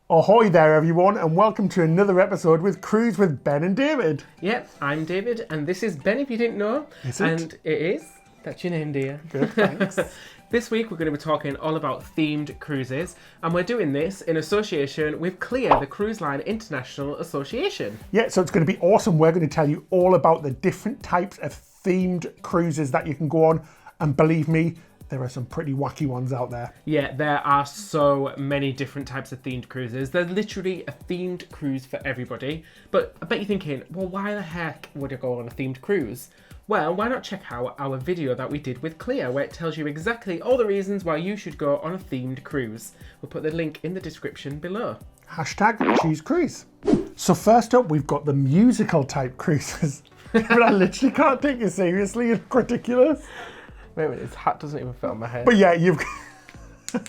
Ahoy there everyone, and welcome to another episode with Cruise with Ben and David. Yep, I'm David and this is Ben if you didn't know. Is it? And it is. That's your name, dear. Good, thanks. This week we're going to be talking all about themed cruises, and we're doing this in association with CLIA, the Cruise Line International Association. Yeah, so it's going to be awesome. We're going to tell you all about the different types of themed cruises that you can go on, and believe me, there are some pretty wacky ones out there. Yeah, there are so many different types of themed cruises. There's literally a themed cruise for everybody. But I bet you're thinking, well, why the heck would I go on a themed cruise? Well, why not check out our video that we did with CLIA, where it tells you exactly all the reasons why you should go on a themed cruise. We'll put the link in the description below. Hashtag choose cruise. So first up, we've got the musical type cruises. But I literally can't take you seriously, it's ridiculous. Wait a minute, his hat doesn't even fit on my head. But yeah, you've... So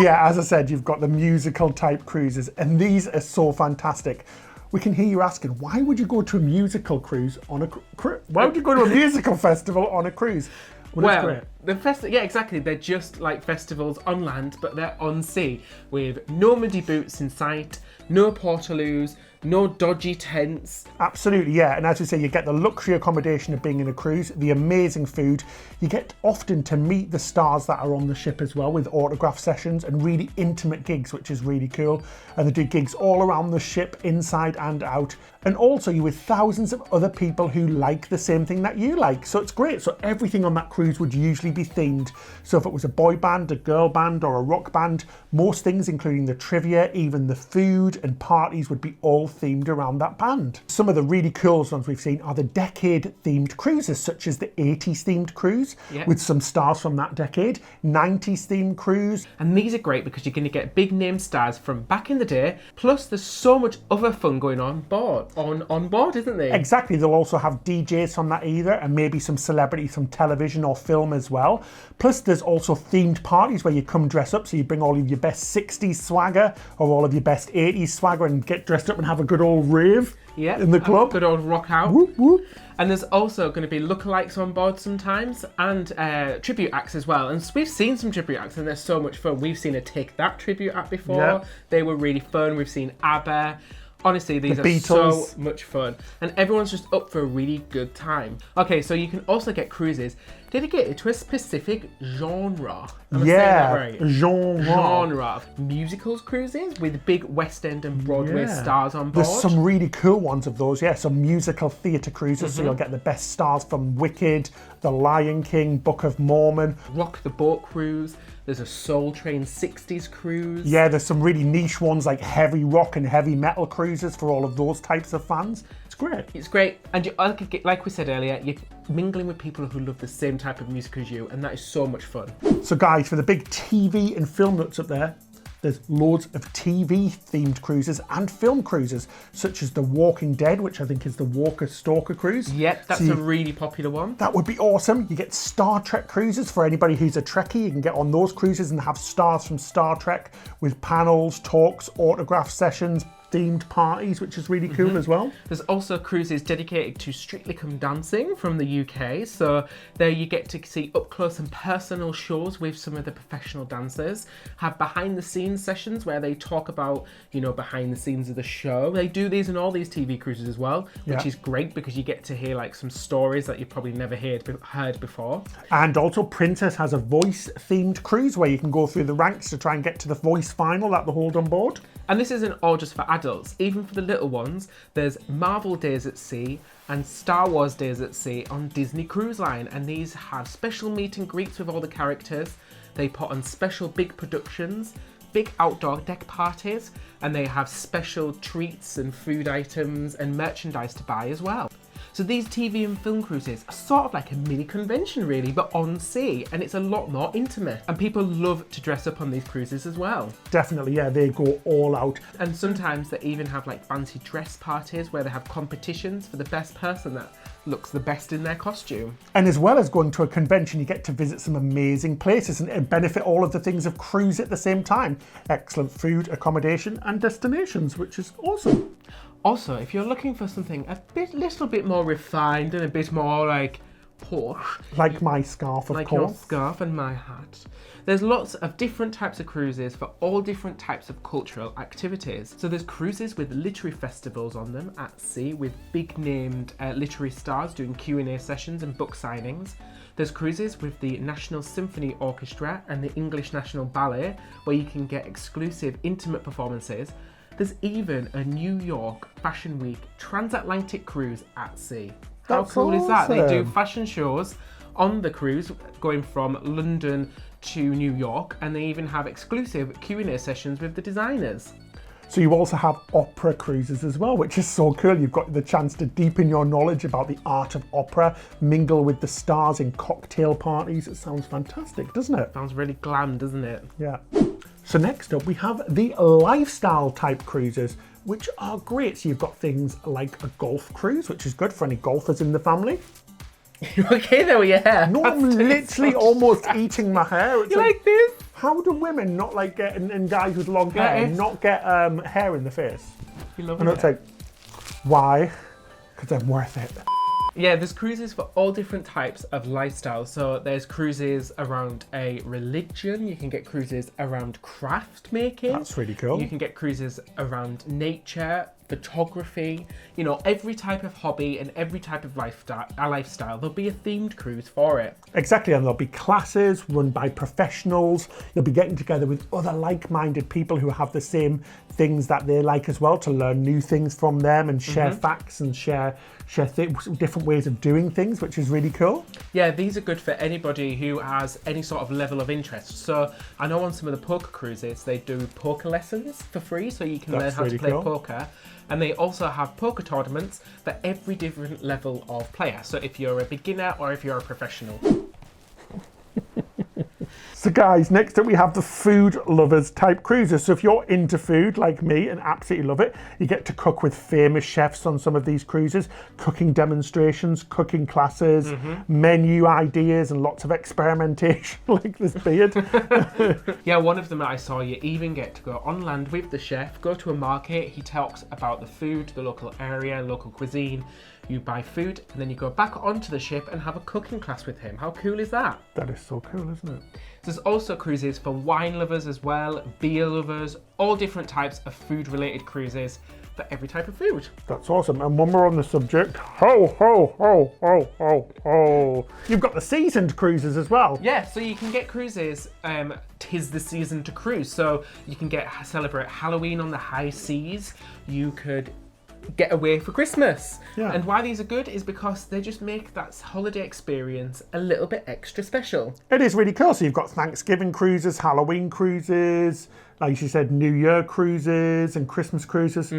yeah, as I said, you've got the musical type cruises, and these are so fantastic. We can hear you asking, why would you go to a musical cruise on a cruise? Why would you go to a musical festival on a cruise? Well, yeah, exactly. They're just like festivals on land, but they're on sea, with no muddy boots in sight, no portaloos, no dodgy tents. Absolutely, yeah. And as we say, you get the luxury accommodation of being in a cruise, the amazing food. You get often to meet the stars that are on the ship as well, with autograph sessions and really intimate gigs, which is really cool. And they do gigs all around the ship, inside and out. And also you're with thousands of other people who like the same thing that you like. So it's great. So everything on that cruise would usually be themed. So if it was a boy band, a girl band, or a rock band, most things, including the trivia, even the food and parties, would be all themed around that band. Some of the really cool ones we've seen are the decade themed cruises, such as the 80s themed cruise, with some stars from that decade, 90s themed cruise. And these are great because you're going to get big name stars from back in the day, plus there's so much other fun going on board, isn't there? Exactly. They'll also have DJs on that either, and maybe some celebrities from television or film as well. Plus there's also themed parties where you come dress up, so you bring all of your best 60s swagger or all of your best 80s swagger and get dressed up and have a good old rave in the club. Good old rock out. Whoop, whoop. And there's also going to be lookalikes on board sometimes, and tribute acts as well. And we've seen some tribute acts and they're so much fun. We've seen a Take That tribute act before. Yeah. They were really fun. We've seen ABBA. Honestly, these The are Beatles. so much fun. And everyone's just up for a really good time. Okay, so you can also get cruises dedicated to a specific genre. Am I saying that right? Genre of musicals cruises with big West End and Broadway stars on board. There's some really cool ones of those, some musical theatre cruises, so you'll get the best stars from Wicked, The Lion King, Book of Mormon. Rock the Boat cruise. There's a Soul Train 60s cruise. Yeah, there's some really niche ones like heavy rock and heavy metal cruises for all of those types of fans. It's great. It's great. And like we said earlier, you're mingling with people who love the same type of music as you, and that is so much fun. So guys, for the big TV and film nuts up there, there's loads of TV themed cruises and film cruises, such as the Walking Dead, which I think is the Walker Stalker cruise. Yep, that's a really popular one. That would be awesome. You get Star Trek cruises for anybody who's a Trekkie. You can get on those cruises and have stars from Star Trek with panels, talks, autograph sessions, themed parties, which is really cool as well. There's also cruises dedicated to Strictly Come Dancing from the UK. So there you get to see up close and personal shows with some of the professional dancers. Have behind the scenes sessions where they talk about, behind the scenes of the show. They do these in all these TV cruises as well, which is great because you get to hear like some stories that you've probably never heard before. And also Princess has a voice themed cruise where you can go through the ranks to try and get to the voice final that they hold on board. And this isn't all just for adults, even for the little ones. There's Marvel Days at Sea and Star Wars Days at Sea on Disney Cruise Line, and these have special meet and greets with all the characters. They put on special big productions, big outdoor deck parties, and they have special treats and food items and merchandise to buy as well. So these TV and film cruises are sort of like a mini convention really, but on sea, and it's a lot more intimate. And people love to dress up on these cruises as well. Definitely, yeah, they go all out. And sometimes they even have like fancy dress parties where they have competitions for the best person that looks the best in their costume. And as well as going to a convention, you get to visit some amazing places and benefit all of the things of cruise at the same time. Excellent food, accommodation and destinations, which is awesome. Also, if you're looking for something little bit more refined and a bit more like posh. Like my scarf, of like course. your scarf and my hat. There's lots of different types of cruises for all different types of cultural activities. So there's cruises with literary festivals on them at sea with big named literary stars doing Q&A sessions and book signings. There's cruises with the National Symphony Orchestra and the English National Ballet where you can get exclusive intimate performances. There's even a New York Fashion Week transatlantic cruise at sea. How That's cool is that? They do awesome. fashion shows on the cruise going from London to New York, and they even have exclusive Q&A sessions with the designers. So you also have opera cruises as well, which is so cool. You've got the chance to deepen your knowledge about the art of opera, mingle with the stars in cocktail parties. It sounds fantastic, doesn't it? Sounds really glam, doesn't it? Yeah. So next up we have the lifestyle type cruises, which are great. So you've got things like a golf cruise, which is good for any golfers in the family. You okay there with your hair? No, I'm literally almost eating my hair. It's You like this? how do women not like getting, and guys with long hair, it's- not get hair in the face? You love And it. it's like, why? Because I'm worth it. Yeah, there's cruises for all different types of lifestyle. So there's cruises around a religion. You can get cruises around craft making. That's really cool. You can get cruises around nature, photography, you know, every type of hobby and every type of lifestyle. There'll be a themed cruise for it. Exactly, and there'll be classes run by professionals. You'll be getting together with other like-minded people who have the same things that they like as well, to learn new things from them and share facts and share different ways of doing things, which is really cool. Yeah, these are good for anybody who has any sort of level of interest. So I know on some of the poker cruises, they do poker lessons for free, so you can learn That's how really to play cool. poker. And they also have poker tournaments for every different level of player. So if you're a beginner or if you're a professional. So guys, next up we have the food lovers type cruises. So if you're into food like me and absolutely love it, you get to cook with famous chefs on some of these cruises, cooking demonstrations, cooking classes, menu ideas and lots of experimentation like this beard. Yeah, one of them that I saw, you even get to go on land with the chef, go to a market, he talks about the food, the local area, local cuisine. You buy food and then you go back onto the ship and have a cooking class with him. How cool is that? That is so cool, isn't it? There's also cruises for wine lovers as well, beer lovers, all different types of food related cruises for every type of food. That's awesome. And when we're on the subject, ho, ho, ho, ho, ho, ho. You've got the seasoned cruises as well. Yeah, so you can get cruises, 'tis the season to cruise. So you can celebrate Halloween on the high seas. You could get away for Christmas. Yeah. And why these are good is because they just make that holiday experience a little bit extra special. It is really cool. So you've got Thanksgiving cruises, Halloween cruises, like you said, New Year cruises and Christmas cruises.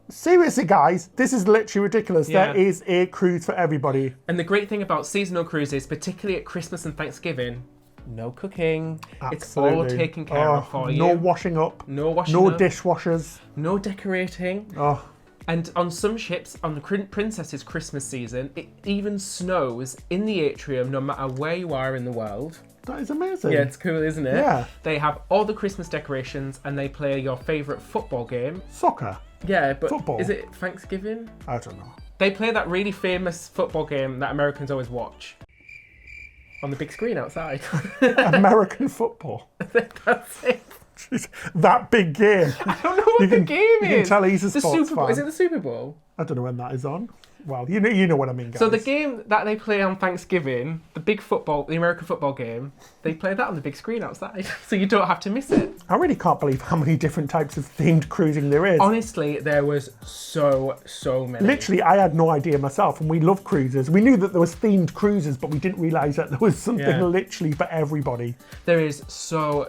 Seriously, guys, this is literally ridiculous. Yeah. There is a cruise for everybody. And the great thing about seasonal cruises, particularly at Christmas and Thanksgiving, no cooking. It's all Absolutely. taken care of for you. No washing up. No washing No up. dishwashers. No decorating. Oh, And on some ships, on the Princess's Christmas season, it even snows in the atrium no matter where you are in the world. that is amazing. Yeah, it's cool, isn't it? Yeah. They have all the Christmas decorations and they play your favourite football game. Soccer. Yeah, but Football? is it Thanksgiving? I don't know. They play that really famous football game that Americans always watch on the big screen outside. American football. That's it. Jeez, that big game. I don't know what the game is. You can tell he's a The sports Super Bowl. fan. Is it the Super Bowl? I don't know when that is on. Well, you know what I mean, guys. So the game that they play on Thanksgiving, the big football, the American football game, they play that on the big screen outside, so you don't have to miss it. I really can't believe how many different types of themed cruising there is. Honestly, there was so many. Literally, I had no idea myself, and we love cruises. We knew that there was themed cruises, but we didn't realise that there was something Yeah. literally for everybody. There is so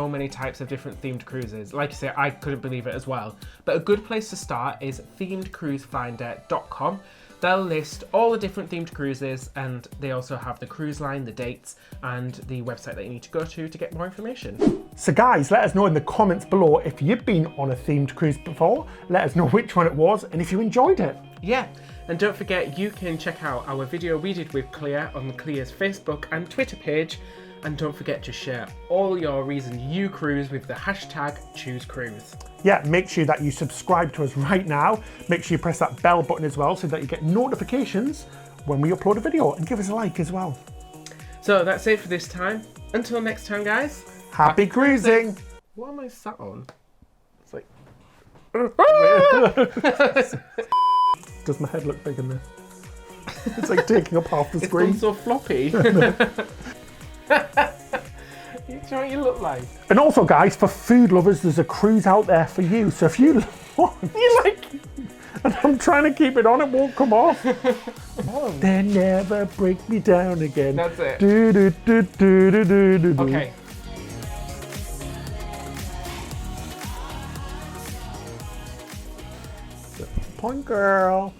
many types of different themed cruises. Like you say, I couldn't believe it as well. But a good place to start is themedcruisefinder.com. They'll list all the different themed cruises, and they also have the cruise line, the dates, and the website that you need to go to get more information. So guys, let us know in the comments below if you've been on a themed cruise before. Let us know which one it was and if you enjoyed it. Yeah, and don't forget you can check out our video we did with CLIA on CLIA's Facebook and Twitter page. And don't forget to share all your reasons you cruise with the hashtag #ChooseCruise. Yeah, make sure that you subscribe to us right now. Make sure you press that bell button as well so that you get notifications when we upload a video, and give us a like as well. So that's it for this time. Until next time, guys. Happy cruising! What am I sat on? It's like... Does my head look big in this? It's like taking up half the It's screen. gone so floppy. You know what you look like? And also, guys, for food lovers, there's a cruise out there for you. So if you want, You like... and I'm trying to keep it on, it won't come off. They never break me down again. That's it. Do, do, do, do, do, do, do, do. Okay. Point girl.